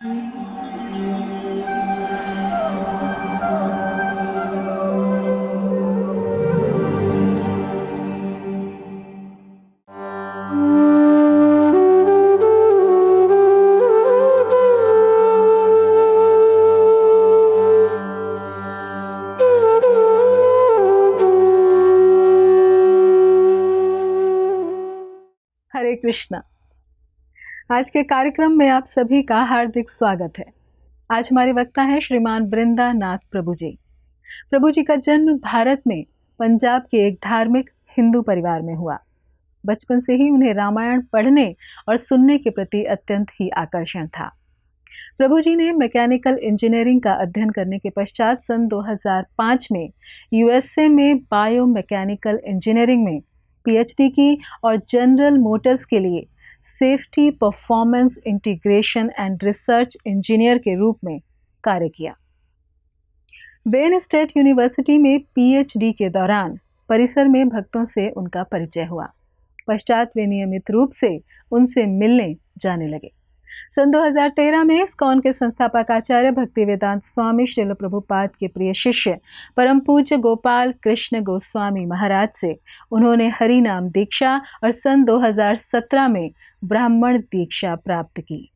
हरे कृष्णा। आज के कार्यक्रम में आप सभी का हार्दिक स्वागत है। आज हमारे वक्ता हैं श्रीमान वृंदा नाथ प्रभु जी। प्रभु जी का जन्म भारत में पंजाब के एक धार्मिक हिंदू परिवार में हुआ। बचपन से ही उन्हें रामायण पढ़ने और सुनने के प्रति अत्यंत ही आकर्षण था। प्रभु जी ने मैकेनिकल इंजीनियरिंग का अध्ययन करने के पश्चात सन 2005 में यूएसए में बायो मैकेनिकल इंजीनियरिंग में पीएचडी की और जनरल मोटर्स के लिए safety performance integration and research engineer के रूप में कार्य किया। वेन स्टेट यूनिवर्सिटी में पीएचडी के दौरान परिसर में भक्तों से उनका परिचय हुआ। पश्चात वे नियमित रूप से उनसे मिलने जाने लगे। सन 2013 में इस्कॉन के संस्थापक आचार्य भक्तिवेदांत स्वामी श्रील प्रभुपाद के प्रिय शिष्य परम पूज्य गोपाल कृष्ण गोस्वामी महाराज से उन्होंने हरि नाम दीक्षा और सन 2017 में ब्राह्मण दीक्षा प्राप्त की।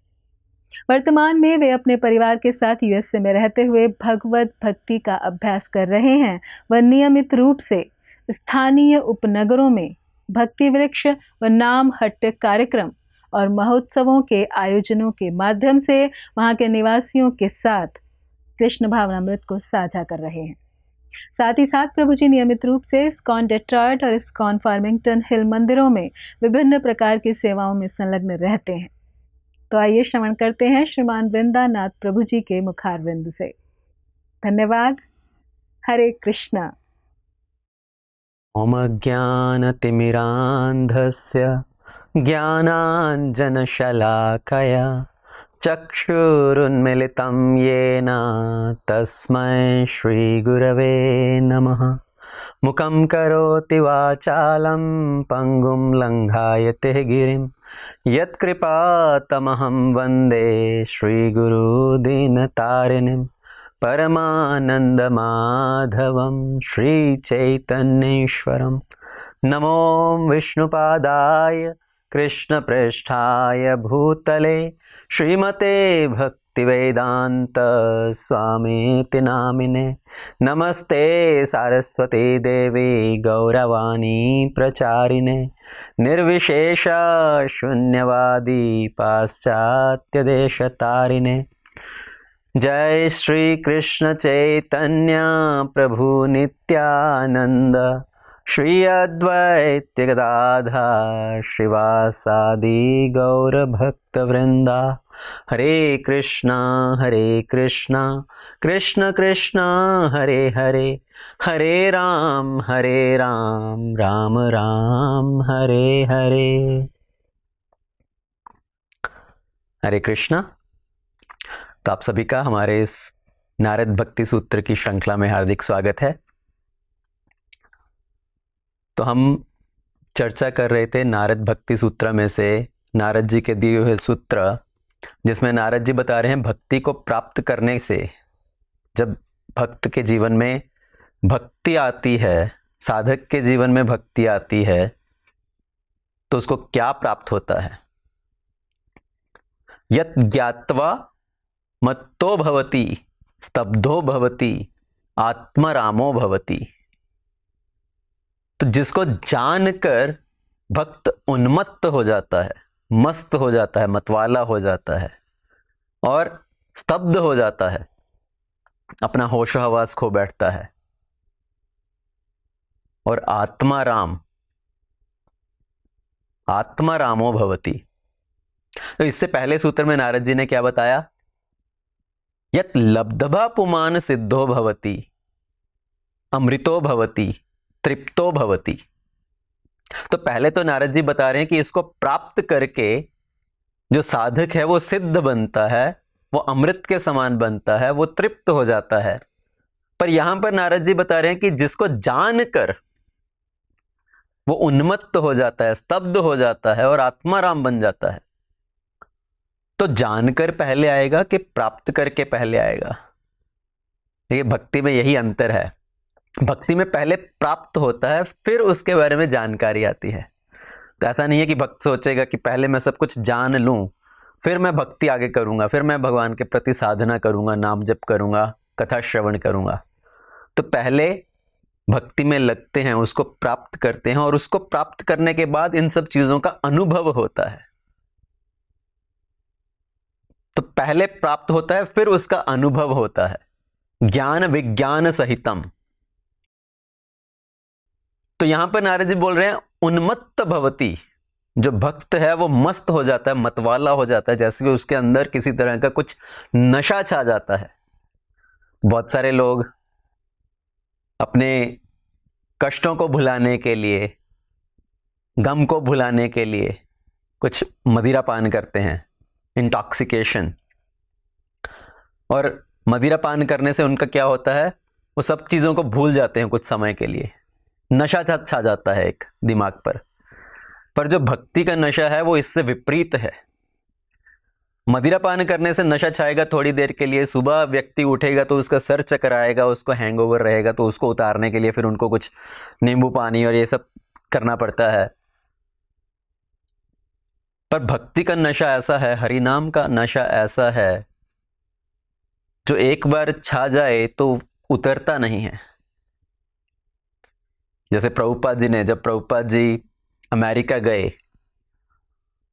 वर्तमान में वे अपने परिवार के साथ यूएसए में रहते हुए भगवत भक्ति का अभ्यास कर रहे हैं। वह नियमित रूप से स्थानीय उपनगरों में भक्ति वृक्ष व नाम हट्ट कार्यक्रम और महोत्सवों के आयोजनों के माध्यम से वहां के निवासियों के साथ कृष्ण भावनामृत को साझा कर रहे हैं। साथ ही साथ प्रभु जी नियमित रूप से इस्कॉन डेट्रॉयट और इस्कॉन फार्मिंगटन हिल मंदिरों में विभिन्न प्रकार की सेवाओं में संलग्न रहते हैं। तो आइए श्रवण करते हैं श्रीमान वृंदा नाथ प्रभु जी के मुखारविंद से। धन्यवाद। हरे कृष्णा। ओम ज्ञानतिमिरान्धस्य ज्ञानाञ्जनशलाकया चक्षुरुन्मिलितं येन तस्मै श्रीगुरवे नमः। मुखं करोति वाचालं पङ्गुं लङ्घायते गिरिं यत्कृपातमहं वन्दे श्रीगुरुदीनतारिणीं परमानन्दमाधवं श्रीचैतन्येश्वरं। नमो विष्णुपादाय कृष्णप्रेष्ठाय भूतले श्रीमते भक्तिवेदान्त स्वामीति नामिने। नमस्ते सारस्वती देवी गौरवाणी प्रचारिणे निर्विशेष शून्यवादी पाश्चात्यदेशतारिणे। जय श्री कृष्ण चैतन्य प्रभु नित्यानंद श्री अद्वैत गदाधर श्रीवासादि गौर भक्त वृंदा। हरे कृष्णा कृष्ण कृष्ण हरे हरे, हरे राम राम राम हरे हरे। हरे कृष्णा। तो आप सभी का हमारे इस नारद भक्ति सूत्र की श्रृंखला में हार्दिक स्वागत है। तो हम चर्चा कर रहे थे नारद भक्ति सूत्र में से नारद जी के दिए हुए सूत्र, जिसमें नारद जी बता रहे हैं भक्ति को प्राप्त करने से, जब भक्त के जीवन में भक्ति आती है, साधक के जीवन में भक्ति आती है, तो उसको क्या प्राप्त होता है। यत् ज्ञात्वा मत्तो भवति स्तब्धो भवति आत्मरामो भवति। तो जिसको जानकर भक्त उन्मत्त हो जाता है, मस्त हो जाता है, मतवाला हो जाता है और स्तब्ध हो जाता है, अपना होश हवास खो बैठता है। और आत्मारामो भवति। तो इससे पहले सूत्र में नारद जी ने क्या बताया? यत् लब्धवा पुमान सिद्धो भवति अमृतो भवति तृप्तो भवति। तो पहले तो नारद जी बता रहे हैं कि इसको प्राप्त करके जो साधक है वो सिद्ध बनता है, वो अमृत के समान बनता है, वो तृप्त हो जाता है। पर यहां पर नारद जी बता रहे हैं कि जिसको जानकर वो उन्मत्त हो जाता है, स्तब्ध हो जाता है और आत्माराम बन जाता है। तो जानकर पहले आएगा कि प्राप्त करके पहले आएगा? ये भक्ति में यही अंतर है। भक्ति में पहले प्राप्त होता है, फिर उसके बारे में जानकारी आती है। तो ऐसा नहीं है कि भक्त सोचेगा कि पहले मैं सब कुछ जान लूं, फिर मैं भक्ति आगे करूंगा, फिर मैं भगवान के प्रति साधना करूंगा, नाम जप करूंगा, कथा श्रवण करूंगा। तो पहले भक्ति में लगते हैं, उसको प्राप्त करते हैं, और उसको प्राप्त करने के बाद इन सब चीजों का अनुभव होता है। तो पहले प्राप्त होता है, फिर उसका अनुभव होता है, ज्ञान विज्ञान सहितम। तो यहां पर नारद जी बोल रहे हैं उन्मत्त भवति। जो भक्त है वो मस्त हो जाता है, मतवाला हो जाता है, जैसे कि उसके अंदर किसी तरह का कुछ नशा छा जाता है। बहुत सारे लोग अपने कष्टों को भुलाने के लिए, गम को भुलाने के लिए कुछ मदिरा पान करते हैं, इंटॉक्सिकेशन। और मदिरा पान करने से उनका क्या होता है, वो सब चीजों को भूल जाते हैं कुछ समय के लिए, नशा छा जाता है एक दिमाग पर जो भक्ति का नशा है वो इससे विपरीत है। मदिरा पान करने से नशा छाएगा थोड़ी देर के लिए, सुबह व्यक्ति उठेगा तो उसका सर चकराएगा, उसको हैंगओवर रहेगा, तो उसको उतारने के लिए फिर उनको कुछ नींबू पानी और ये सब करना पड़ता है। पर भक्ति का नशा ऐसा है, हरि नाम का नशा ऐसा है, जो एक बार छा जाए तो उतरता नहीं है। जैसे प्रभुपाद जी ने, जब प्रभुपाद जी अमेरिका गए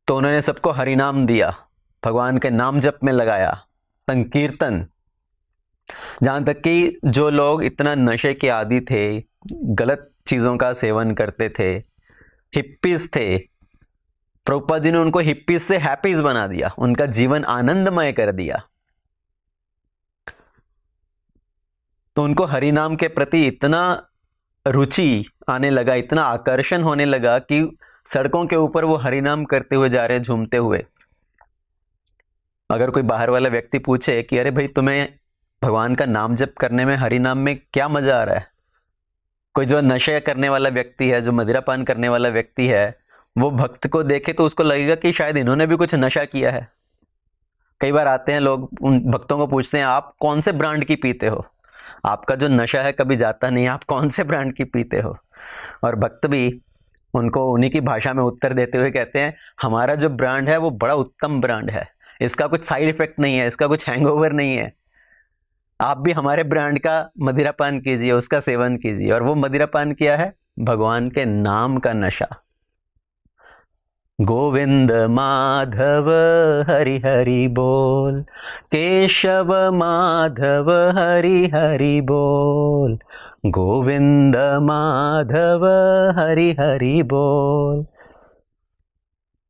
तो उन्होंने सबको हरिनाम दिया, भगवान के नाम जप में लगाया, संकीर्तन। जहां तक कि जो लोग इतना नशे के आदी थे, गलत चीजों का सेवन करते थे, हिप्पीज थे, प्रभुपाद जी ने उनको हिप्पीज से हैप्पीज बना दिया, उनका जीवन आनंदमय कर दिया। तो उनको हरिनाम के प्रति इतना रुचि आने लगा, इतना आकर्षण होने लगा कि सड़कों के ऊपर वो हरिनाम करते हुए जा रहे हैं, झूमते हुए। अगर कोई बाहर वाला व्यक्ति पूछे कि अरे भाई तुम्हें भगवान का नाम जप करने में, हरिनाम में क्या मजा आ रहा है, कोई जो नशे करने वाला व्यक्ति है, जो मदिरापान करने वाला व्यक्ति है, वो भक्त को देखे तो उसको लगेगा कि शायद इन्होंने भी कुछ नशा किया है। कई बार आते हैं लोग, उन भक्तों को पूछते हैं आप कौन से ब्रांड की पीते हो, आपका जो नशा है कभी जाता नहीं, आप कौन से ब्रांड की पीते हो। और भक्त भी उनको उन्हीं की भाषा में उत्तर देते हुए कहते हैं हमारा जो ब्रांड है वो बड़ा उत्तम ब्रांड है, इसका कुछ साइड इफेक्ट नहीं है, इसका कुछ हैंगओवर नहीं है। आप भी हमारे ब्रांड का मदिरापान कीजिए, उसका सेवन कीजिए। और वो मदिरापान किया है भगवान के नाम का नशा। गोविंद माधव हरि हरि बोल, केशव माधव हरि हरि बोल, गोविंद माधव हरि हरि बोल।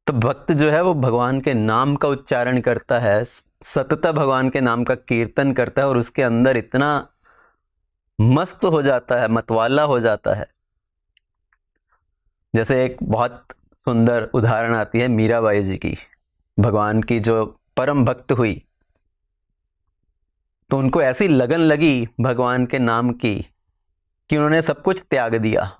तो भक्त जो है वो भगवान के नाम का उच्चारण करता है, सतत भगवान के नाम का कीर्तन करता है, और उसके अंदर इतना मस्त हो जाता है, मतवाला हो जाता है। जैसे एक बहुत सुंदर उदाहरण आती है मीराबाई जी की, भगवान की जो परम भक्त हुई, तो उनको ऐसी लगन लगी भगवान के नाम की कि उन्होंने सब कुछ त्याग दिया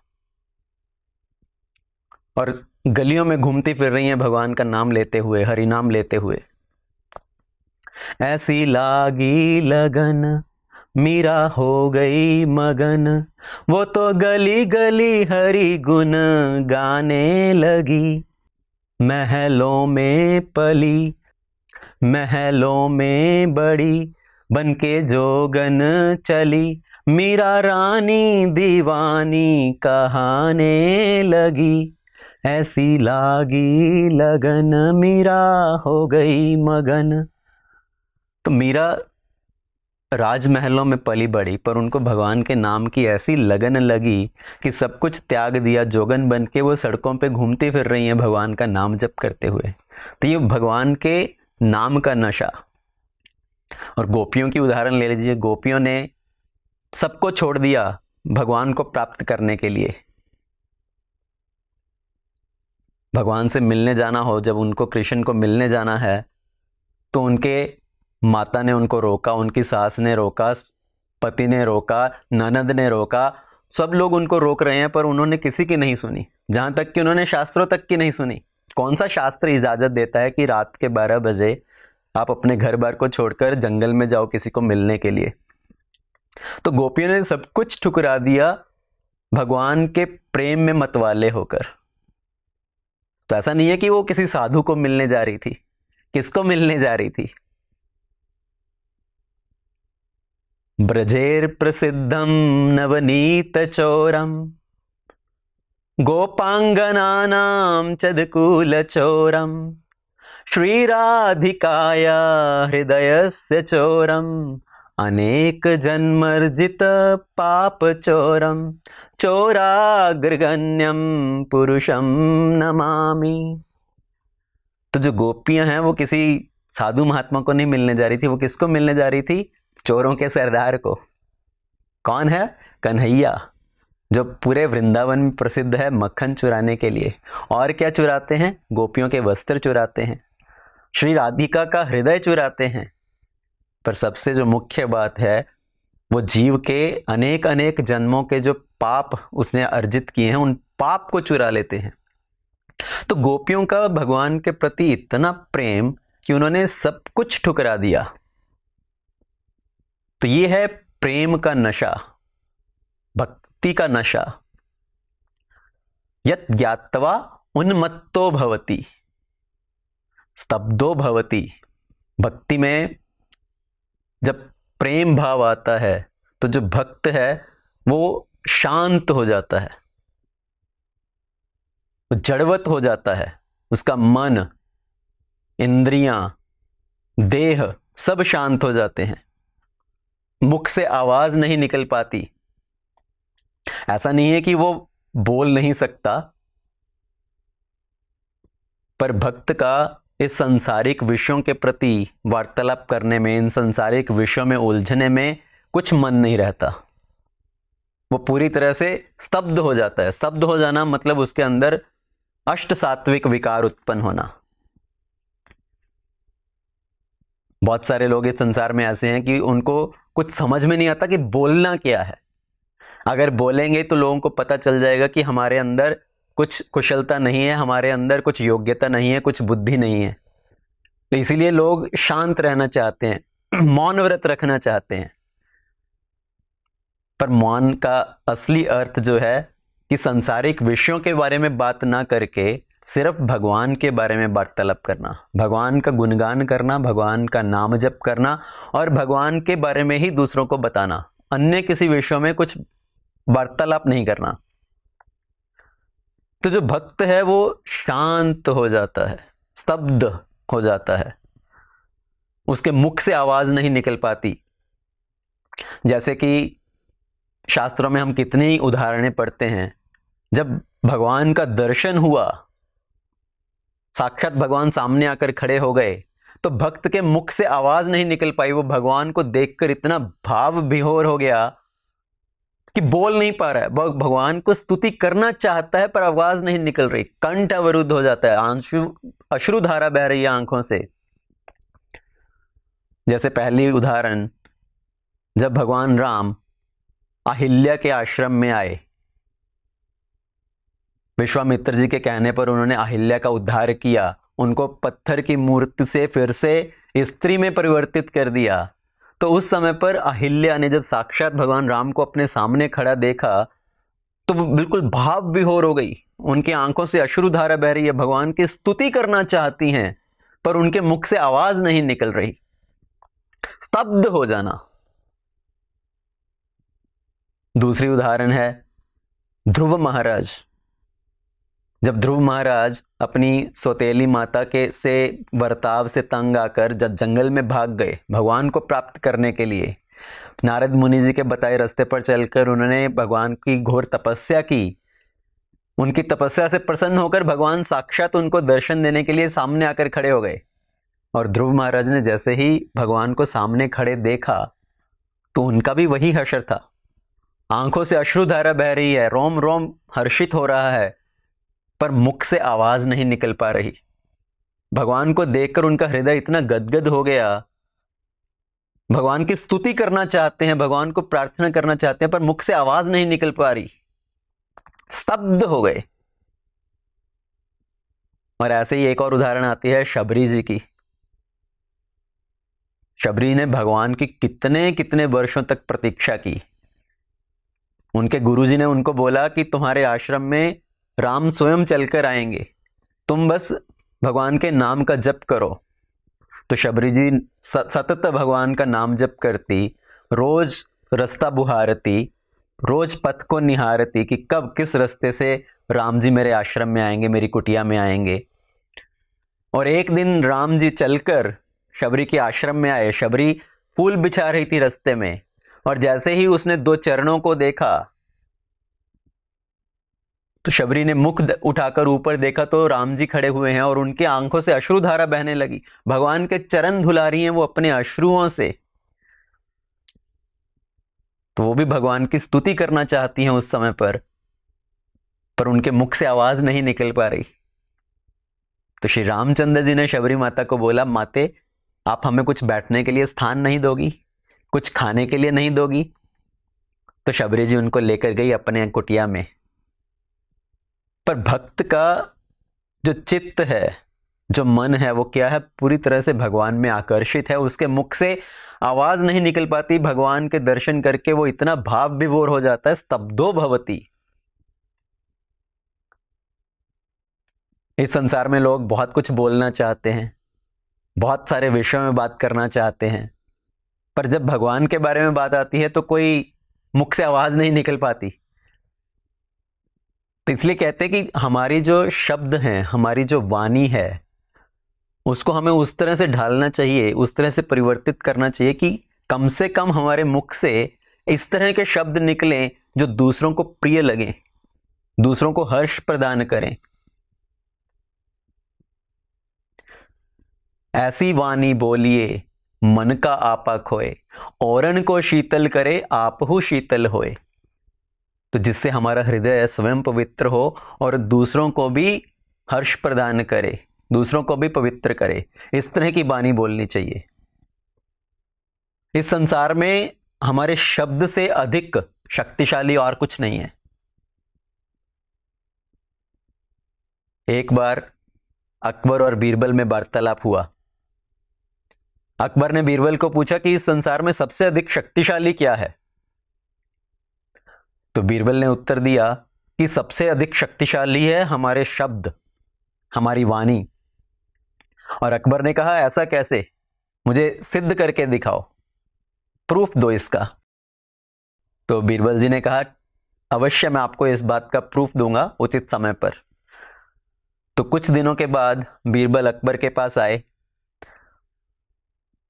और गलियों में घूमती फिर रही हैं भगवान का नाम लेते हुए, हरि नाम लेते हुए। ऐसी लागी लगन मीरा हो गई मगन, वो तो गली गली हरि गुण गाने लगी। महलों में पली, महलों में बड़ी, बन के जोगन चली, मीरा रानी दीवानी कहाने लगी। ऐसी लागी लगन मीरा हो गई मगन। तो मीरा राजमहलों में पली बड़ी, पर उनको भगवान के नाम की ऐसी लगन लगी कि सब कुछ त्याग दिया, जोगन बन के वो सड़कों पे घूमती फिर रही हैं भगवान का नाम जप करते हुए। तो ये भगवान के नाम का नशा। और गोपियों की उदाहरण ले लीजिए, गोपियों ने सबको छोड़ दिया भगवान को प्राप्त करने के लिए। भगवान से मिलने जाना हो, जब उनको कृष्ण को मिलने जाना है, तो उनके माता ने उनको रोका, उनकी सास ने रोका, पति ने रोका, ननद ने रोका, सब लोग उनको रोक रहे हैं, पर उन्होंने किसी की नहीं सुनी। जहां तक कि उन्होंने शास्त्रों तक की नहीं सुनी। कौन सा शास्त्र इजाजत देता है कि रात के 12 बजे आप अपने घर बार को छोड़कर जंगल में जाओ किसी को मिलने के लिए। तो गोपियों ने सब कुछ ठुकरा दिया भगवान के प्रेम में मतवाले होकर। तो ऐसा नहीं है कि वो किसी साधु को मिलने जा रही थी। किसको मिलने जा रही थी? ब्रजेर प्रसिद्धम नवनीत चोरम गोपांगनानां चदकूल चोरम श्रीराधिकाया हृदयस्य चोरम अनेक जन्मर्जित पाप चोरम चोराग्रगण्यम पुरुषम नमामि। तो जो गोपियां हैं वो किसी साधु महात्मा को नहीं मिलने जा रही थी, वो किसको मिलने जा रही थी? चोरों के सरदार को। कौन है? कन्हैया, जो पूरे वृंदावन में प्रसिद्ध है मक्खन चुराने के लिए। और क्या चुराते हैं? गोपियों के वस्त्र चुराते हैं, श्री राधिका का हृदय चुराते हैं। पर सबसे जो मुख्य बात है वो जीव के अनेक अनेक जन्मों के जो पाप उसने अर्जित किए हैं उन पाप को चुरा लेते हैं। तो गोपियों का भगवान के प्रति इतना प्रेम कि उन्होंने सब कुछ ठुकरा दिया। तो ये है प्रेम का नशा, भक्ति का नशा। यत् ज्ञात्वा उन्मत्तो भवति स्तब्धो भवति। भक्ति में जब प्रेम भाव आता है तो जो भक्त है वो शांत हो जाता है, वो जड़वत हो जाता है। उसका मन, इंद्रियां, देह सब शांत हो जाते हैं। मुख से आवाज नहीं निकल पाती। ऐसा नहीं है कि वो बोल नहीं सकता, पर भक्त का इस सांसारिक विषयों के प्रति वार्तालाप करने में, इन सांसारिक विषयों में उलझने में कुछ मन नहीं रहता। वो पूरी तरह से स्तब्ध हो जाता है। स्तब्ध हो जाना मतलब उसके अंदर अष्ट सात्विक विकार उत्पन्न होना। बहुत सारे लोग इस संसार में ऐसे हैं कि उनको कुछ समझ में नहीं आता कि बोलना क्या है। अगर बोलेंगे तो लोगों को पता चल जाएगा कि हमारे अंदर कुछ कुशलता नहीं है, हमारे अंदर कुछ योग्यता नहीं है, कुछ बुद्धि नहीं है। तो इसीलिए लोग शांत रहना चाहते हैं, मौन व्रत रखना चाहते हैं। पर मौन का असली अर्थ जो है कि सांसारिक विषयों के बारे में बात ना करके सिर्फ भगवान के बारे में वार्तालाप करना, भगवान का गुणगान करना, भगवान का नाम जप करना और भगवान के बारे में ही दूसरों को बताना। अन्य किसी विषयों में कुछ वार्तालाप नहीं करना। तो जो भक्त है वो शांत हो जाता है, स्तब्ध हो जाता है। उसके मुख से आवाज नहीं निकल पाती। जैसे कि शास्त्रों में हम कितनी उदाहरणें पढ़ते हैं, जब भगवान का दर्शन हुआ, साक्षात भगवान सामने आकर खड़े हो गए, तो भक्त के मुख से आवाज नहीं निकल पाई। वो भगवान को देखकर इतना भाव विभोर हो गया कि बोल नहीं पा रहा है। भगवान को स्तुति करना चाहता है पर आवाज नहीं निकल रही, कंठ अवरुद्ध हो जाता है, अश्रुधारा बह रही है आंखों से। जैसे पहली उदाहरण, जब भगवान राम अहिल्या के आश्रम में आए, विश्वामित्र जी के कहने पर उन्होंने अहिल्या का उद्धार किया, उनको पत्थर की मूर्ति से फिर से स्त्री में परिवर्तित कर दिया। तो उस समय पर अहिल्या ने जब साक्षात भगवान राम को अपने सामने खड़ा देखा तो वो बिल्कुल भाव विभोर हो गई। उनकी आंखों से अश्रुधारा बह रही है, भगवान की स्तुति करना चाहती हैं पर उनके मुख से आवाज नहीं निकल रही। स्तब्ध हो जाना। दूसरी उदाहरण है ध्रुव महाराज। जब ध्रुव महाराज अपनी सौतेली माता के से बर्ताव से तंग आकर जब जंगल में भाग गए भगवान को प्राप्त करने के लिए, नारद मुनि जी के बताए रास्ते पर चलकर उन्होंने भगवान की घोर तपस्या की। उनकी तपस्या से प्रसन्न होकर भगवान साक्षात उनको दर्शन देने के लिए सामने आकर खड़े हो गए। और ध्रुव महाराज ने जैसे ही भगवान को सामने खड़े देखा तो उनका भी वही हर्ष था। आंखों से अश्रुधारा बह रही है, रोम रोम हर्षित हो रहा है, पर मुख से आवाज नहीं निकल पा रही। भगवान को देखकर उनका हृदय इतना गदगद हो गया। भगवान की स्तुति करना चाहते हैं, भगवान को प्रार्थना करना चाहते हैं, पर मुख से आवाज नहीं निकल पा रही, स्तब्ध हो गए। और ऐसे ही एक और उदाहरण आती है शबरी जी की। शबरी ने भगवान की कितने कितने वर्षों तक प्रतीक्षा की। उनके गुरुजी ने उनको बोला कि तुम्हारे आश्रम में राम स्वयं चलकर आएंगे, तुम बस भगवान के नाम का जप करो। तो शबरी जी सतत भगवान का नाम जप करती, रोज रास्ता बुहारती, रोज पथ को निहारती कि कब किस रास्ते से राम जी मेरे आश्रम में आएंगे, मेरी कुटिया में आएंगे। और एक दिन राम जी चलकर शबरी के आश्रम में आए। शबरी फूल बिछा रही थी रास्ते में, और जैसे ही उसने दो चरणों को देखा तो शबरी ने मुख उठाकर ऊपर देखा तो राम जी खड़े हुए हैं और उनकी आंखों से अश्रुधारा बहने लगी। भगवान के चरण धुला रही हैं वो अपने अश्रुओं से। तो वो भी भगवान की स्तुति करना चाहती हैं उस समय पर उनके मुख से आवाज नहीं निकल पा रही। तो श्री रामचंद्र जी ने शबरी माता को बोला, माते आप हमें कुछ बैठने के लिए स्थान नहीं दोगी, कुछ खाने के लिए नहीं दोगी? तो शबरी जी उनको लेकर गई अपने कुटिया में। पर भक्त का जो चित्त है, जो मन है, वो क्या है? पूरी तरह से भगवान में आकर्षित है। उसके मुख से आवाज नहीं निकल पाती। भगवान के दर्शन करके वो इतना भाव विभोर हो जाता है, स्तब्धो भवति। इस संसार में लोग बहुत कुछ बोलना चाहते हैं, बहुत सारे विषयों में बात करना चाहते हैं, पर जब भगवान के बारे में बात आती है तो कोई मुख से आवाज नहीं निकल पाती। तो इसलिए कहते हैं कि हमारी जो शब्द हैं, हमारी जो वाणी है, उसको हमें उस तरह से ढालना चाहिए, उस तरह से परिवर्तित करना चाहिए कि कम से कम हमारे मुख से इस तरह के शब्द निकलें जो दूसरों को प्रिय लगें, दूसरों को हर्ष प्रदान करें। ऐसी वाणी बोलिए मन का आपा खोए, औरन को शीतल करे आपहु शीतल होए। तो जिससे हमारा हृदय स्वयं पवित्र हो और दूसरों को भी हर्ष प्रदान करे, दूसरों को भी पवित्र करे, इस तरह की वाणी बोलनी चाहिए। इस संसार में हमारे शब्द से अधिक शक्तिशाली और कुछ नहीं है। एक बार अकबर और बीरबल में वार्तालाप हुआ। अकबर ने बीरबल को पूछा कि इस संसार में सबसे अधिक शक्तिशाली क्या है? तो बीरबल ने उत्तर दिया कि सबसे अधिक शक्तिशाली है हमारे शब्द, हमारी वाणी। और अकबर ने कहा, ऐसा कैसे? मुझे सिद्ध करके दिखाओ, प्रूफ दो इसका। तो बीरबल जी ने कहा, अवश्य मैं आपको इस बात का प्रूफ दूंगा उचित समय पर। तो कुछ दिनों के बाद बीरबल अकबर के पास आए।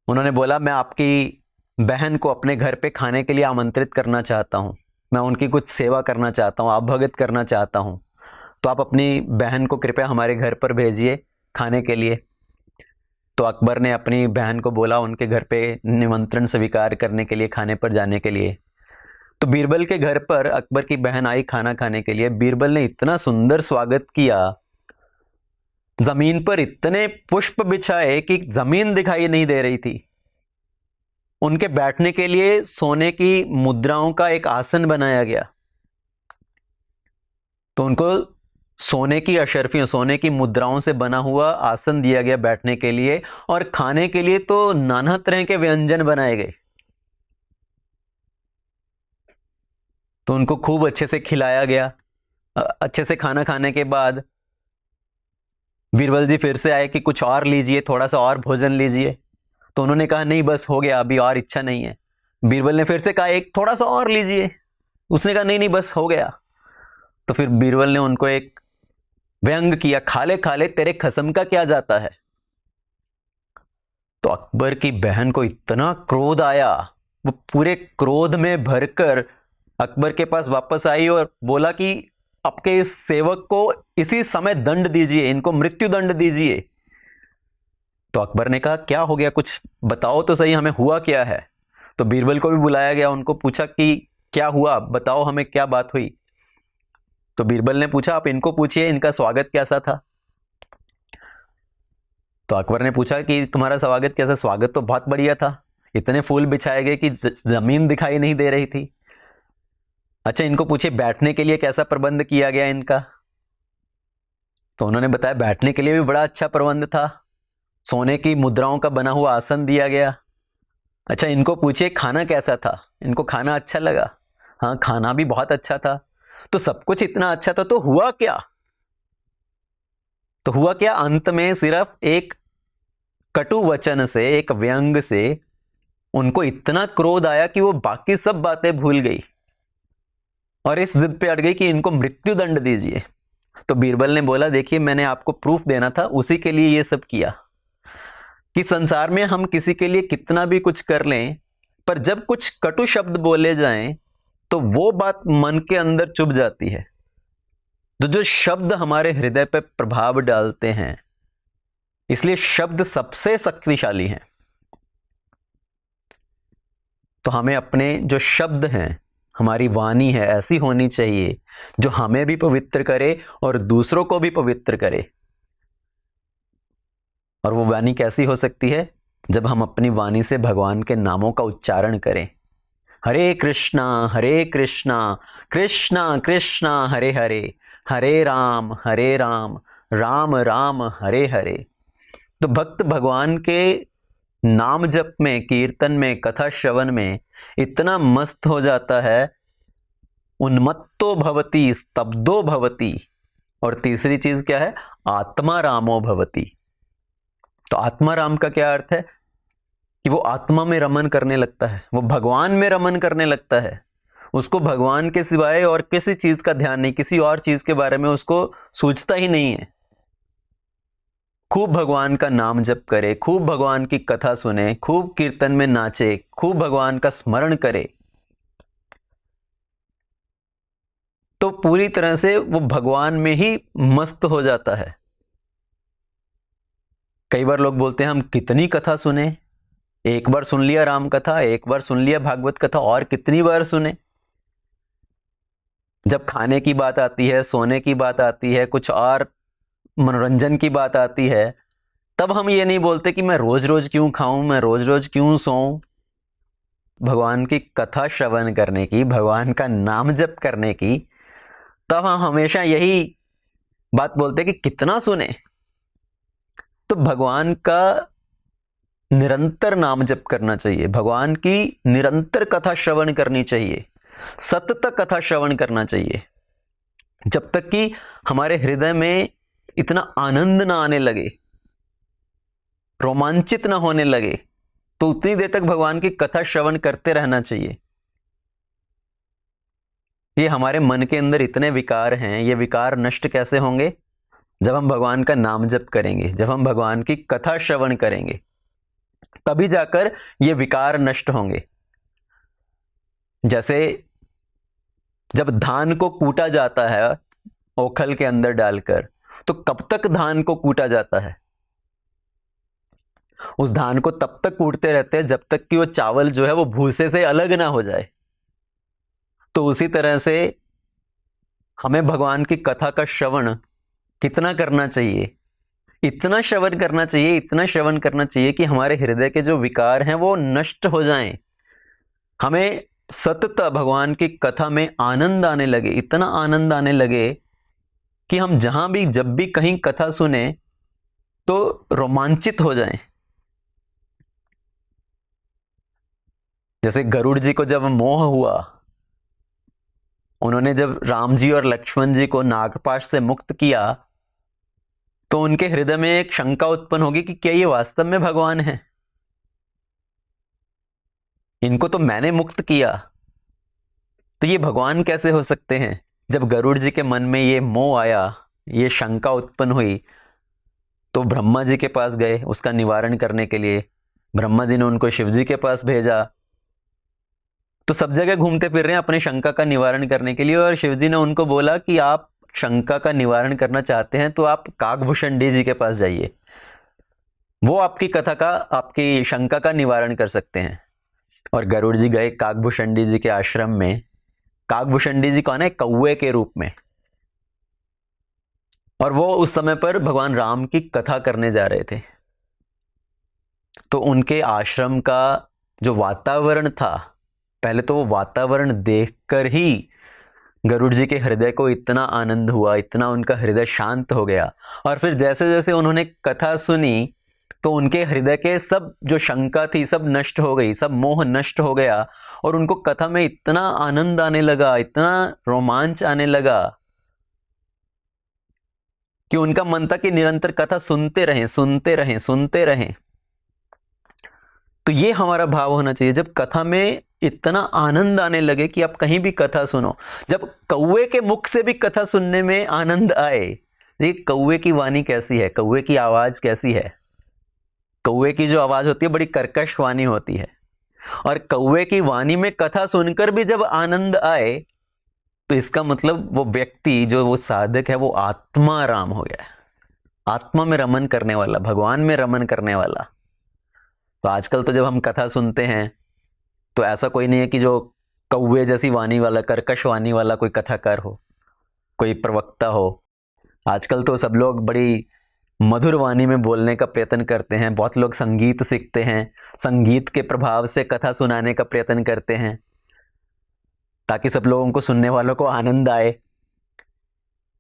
उन्होंने बोला, मैं आपकी बहन को अपने घर पे खाने के लिए आमंत्रित करना चाहता हूं, मैं उनकी कुछ सेवा करना चाहता हूं, अभ्यागत करना चाहता हूं, तो आप अपनी बहन को कृपया हमारे घर पर भेजिए खाने के लिए। तो अकबर ने अपनी बहन को बोला उनके घर पे निमंत्रण स्वीकार करने के लिए, खाने पर जाने के लिए। तो बीरबल के घर पर अकबर की बहन आई खाना खाने के लिए। बीरबल ने इतना सुंदर स्वागत किया, जमीन पर इतने पुष्प बिछाए कि जमीन दिखाई नहीं दे रही थी। उनके बैठने के लिए सोने की मुद्राओं का एक आसन बनाया गया। तो उनको सोने की अशर्फियों, सोने की मुद्राओं से बना हुआ आसन दिया गया बैठने के लिए, और खाने के लिए तो नाना तरह के व्यंजन बनाए गए। तो उनको खूब अच्छे से खिलाया गया। अच्छे से खाना खाने के बाद बीरबल जी फिर से आए कि कुछ और लीजिए, थोड़ा सा और भोजन लीजिए। तो उन्होंने कहा, नहीं बस हो गया, अभी और इच्छा नहीं है। बीरबल ने फिर से कहा, एक थोड़ा सा और लीजिए। उसने कहा, नहीं नहीं बस हो गया। तो फिर बीरबल ने उनको एक व्यंग किया, खाले खाले तेरे खसम का क्या जाता है। तो अकबर की बहन को इतना क्रोध आया, वो पूरे क्रोध में भरकर अकबर के पास वापस आई और बोला कि आपके इस सेवक को इसी समय दंड दीजिए, इनको मृत्यु दंड दीजिए। तो अकबर ने कहा, क्या हो गया, कुछ बताओ तो सही, हमें हुआ क्या है। तो बीरबल को भी बुलाया गया, उनको पूछा कि क्या हुआ, बताओ हमें क्या बात हुई। तो बीरबल ने पूछा, आप इनको पूछिए इनका स्वागत कैसा था। तो अकबर ने पूछा कि तुम्हारा स्वागत कैसा? स्वागत तो बहुत बढ़िया था, इतने फूल बिछाए गए कि जमीन दिखाई नहीं दे रही थी। अच्छा, इनको पूछिए बैठने के लिए कैसा प्रबंध किया गया इनका। तो उन्होंने बताया, बैठने के लिए भी बड़ा अच्छा प्रबंध था, सोने की मुद्राओं का बना हुआ आसन दिया गया, अच्छा, इनको पूछिए खाना कैसा था, इनको खाना अच्छा लगा? हाँ, खाना भी बहुत अच्छा था। तो सब कुछ इतना अच्छा था, तो हुआ क्या? तो हुआ क्या? अंत में सिर्फ एक कटु वचन से, एक व्यंग से उनको इतना क्रोध आया कि वो बाकी सब बातें भूल गई और इस जिद पे अड़ गई कि इनको मृत्यु दंड दीजिए। तो बीरबल ने बोला, देखिए मैंने आपको प्रूफ देना था, उसी के लिए ये सब किया कि संसार में हम किसी के लिए कितना भी कुछ कर लें, पर जब कुछ कटु शब्द बोले जाएं तो वो बात मन के अंदर चुभ जाती है। तो जो शब्द हमारे हृदय पर प्रभाव डालते हैं, इसलिए शब्द सबसे शक्तिशाली हैं। तो हमें अपने जो शब्द हैं, हमारी वाणी है, ऐसी होनी चाहिए जो हमें भी पवित्र करे और दूसरों को भी पवित्र करे। और वो वाणी कैसी हो सकती है? जब हम अपनी वाणी से भगवान के नामों का उच्चारण करें। हरे कृष्णा कृष्णा कृष्णा हरे हरे, हरे राम राम राम हरे हरे। तो भक्त भगवान के नाम जप में, कीर्तन में, कथा श्रवण में इतना मस्त हो जाता है, उन्मत्तो भवति स्तब्धो भवति। और तीसरी चीज क्या है? आत्मा रामो भवति। तो आत्मा राम का क्या अर्थ है? कि वो आत्मा में रमन करने लगता है, वो भगवान में रमन करने लगता है। उसको भगवान के सिवाय और किसी चीज का ध्यान नहीं, किसी और चीज के बारे में उसको सोचता ही नहीं है। खूब भगवान का नाम जप करे, खूब भगवान की कथा सुने, खूब कीर्तन में नाचे, खूब भगवान का स्मरण करे, तो पूरी तरह से वो भगवान में ही मस्त हो जाता है। कई बार लोग बोलते हैं हम कितनी कथा सुने, एक बार सुन लिया राम कथा, एक बार सुन लिया भागवत कथा, और कितनी बार सुने? जब खाने की बात आती है, सोने की बात आती है, कुछ और मनोरंजन की बात आती है, तब हम ये नहीं बोलते कि मैं रोज रोज क्यों खाऊं, मैं रोज रोज क्यों सोऊं। भगवान की कथा श्रवण करने की, भगवान का नाम जप करने की, तब हम हमेशा यही बात बोलते कि कितना सुने। तो भगवान का निरंतर नाम जप करना चाहिए, भगवान की निरंतर कथा श्रवण करनी चाहिए, सतत कथा श्रवण करना चाहिए, जब तक कि हमारे हृदय में इतना आनंद ना आने लगे, रोमांचित ना होने लगे, तो उतनी देर तक भगवान की कथा श्रवण करते रहना चाहिए। ये हमारे मन के अंदर इतने विकार हैं, ये विकार नष्ट कैसे होंगे? जब हम भगवान का नाम जप करेंगे, जब हम भगवान की कथा श्रवण करेंगे, तभी जाकर ये विकार नष्ट होंगे। जैसे जब धान को कूटा जाता है ओखल के अंदर डालकर, तो कब तक धान को कूटा जाता है? उस धान को तब तक कूटते रहते हैं जब तक कि वो चावल जो है वो भूसे से अलग ना हो जाए। तो उसी तरह से हमें भगवान की कथा का श्रवण कितना करना चाहिए? इतना श्रवण करना चाहिए, इतना श्रवण करना चाहिए कि हमारे हृदय के जो विकार हैं वो नष्ट हो जाएं। हमें सतत भगवान की कथा में आनंद आने लगे, इतना आनंद आने लगे कि हम जहां भी, जब भी कहीं कथा सुने तो रोमांचित हो जाएं। जैसे गरुड़ जी को जब मोह हुआ, उन्होंने जब राम जी और लक्ष्मण जी को नागपाश से मुक्त किया, तो उनके हृदय में एक शंका उत्पन्न होगी कि क्या ये वास्तव में भगवान है? इनको तो मैंने मुक्त किया, तो ये भगवान कैसे हो सकते हैं? जब गरुड़ जी के मन में ये मोह आया, ये शंका उत्पन्न हुई, तो ब्रह्मा जी के पास गए उसका निवारण करने के लिए। ब्रह्मा जी ने उनको शिव जी के पास भेजा। तो सब जगह घूमते फिर रहे हैं अपने शंका का निवारण करने के लिए, और शिव जी ने उनको बोला कि आप शंका का निवारण करना चाहते हैं तो आप काकभूषणी जी के पास जाइए, वो आपकी कथा का, आपकी शंका का निवारण कर सकते हैं। और गरुड़ जी गए काकभूषणी जी के आश्रम में। काकभूषणी जी कौन है? कौवे के रूप में। और वो उस समय पर भगवान राम की कथा करने जा रहे थे। तो उनके आश्रम का जो वातावरण था, पहले तो वो वातावरण देखकर ही गरुड़ जी के हृदय को इतना आनंद हुआ, इतना उनका हृदय शांत हो गया। और फिर जैसे जैसे उन्होंने कथा सुनी, तो उनके हृदय के सब जो शंका थी सब नष्ट हो गई, सब मोह नष्ट हो गया और उनको कथा में इतना आनंद आने लगा, इतना रोमांच आने लगा कि उनका मन था कि निरंतर कथा सुनते रहें, सुनते रहें, सुनते रहें। तो ये हमारा भाव होना चाहिए, जब कथा में इतना आनंद आने लगे कि आप कहीं भी कथा सुनो। जब कौवे के मुख से भी कथा सुनने में आनंद आए। ये कौवे की वाणी कैसी है, कौवे की आवाज कैसी है। कौवे की जो आवाज होती है बड़ी कर्कश वाणी होती है, और कौवे की वाणी में कथा सुनकर भी जब आनंद आए तो इसका मतलब वो व्यक्ति, जो वो साधक है, वो आत्मा राम हो गया है, आत्मा में रमन करने वाला, भगवान में रमन करने वाला। तो आजकल तो जब हम कथा सुनते हैं तो ऐसा कोई नहीं है कि जो कौवे जैसी वाणी वाला, कर्कश वाणी वाला कोई कथाकार हो, कोई प्रवक्ता हो। आजकल तो सब लोग बड़ी मधुर वाणी में बोलने का प्रयत्न करते हैं। बहुत लोग संगीत सीखते हैं, संगीत के प्रभाव से कथा सुनाने का प्रयत्न करते हैं ताकि सब लोगों को, सुनने वालों को आनंद आए।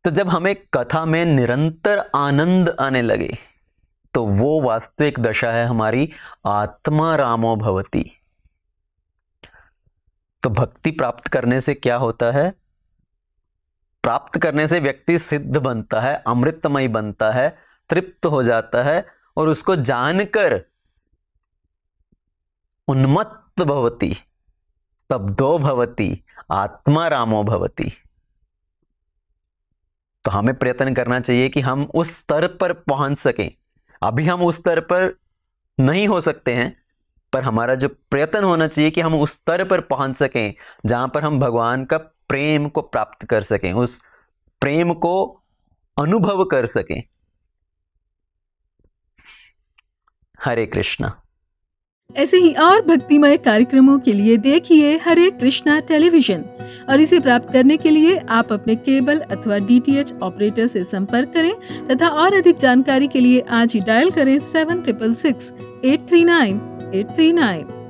तो जब हमें कथा में निरंतर आनंद आने लगे तो वो वास्तविक दशा है हमारी आत्मा रामो भवति। तो भक्ति प्राप्त करने से क्या होता है? प्राप्त करने से व्यक्ति सिद्ध बनता है, अमृतमय बनता है, तृप्त हो जाता है और उसको जानकर उन्मत्त भवति, स्तब्धो भवति, आत्मा रामो भवति। तो हमें प्रयत्न करना चाहिए कि हम उस स्तर पर पहुंच सकें। अभी हम उस स्तर पर नहीं हो सकते हैं, पर हमारा जो प्रयत्न होना चाहिए कि हम उस स्तर पर पहुंच सकें जहां पर हम भगवान का प्रेम को प्राप्त कर सकें, उस प्रेम को अनुभव कर सकें। हरे कृष्णा। ऐसे ही और भक्तिमय कार्यक्रमों के लिए देखिए हरे कृष्णा टेलीविजन, और इसे प्राप्त करने के लिए आप अपने केबल अथवा DTH ऑपरेटर से संपर्क करें तथा और अधिक जानकारी के लिए आज ही डायल करें 7666 839 839।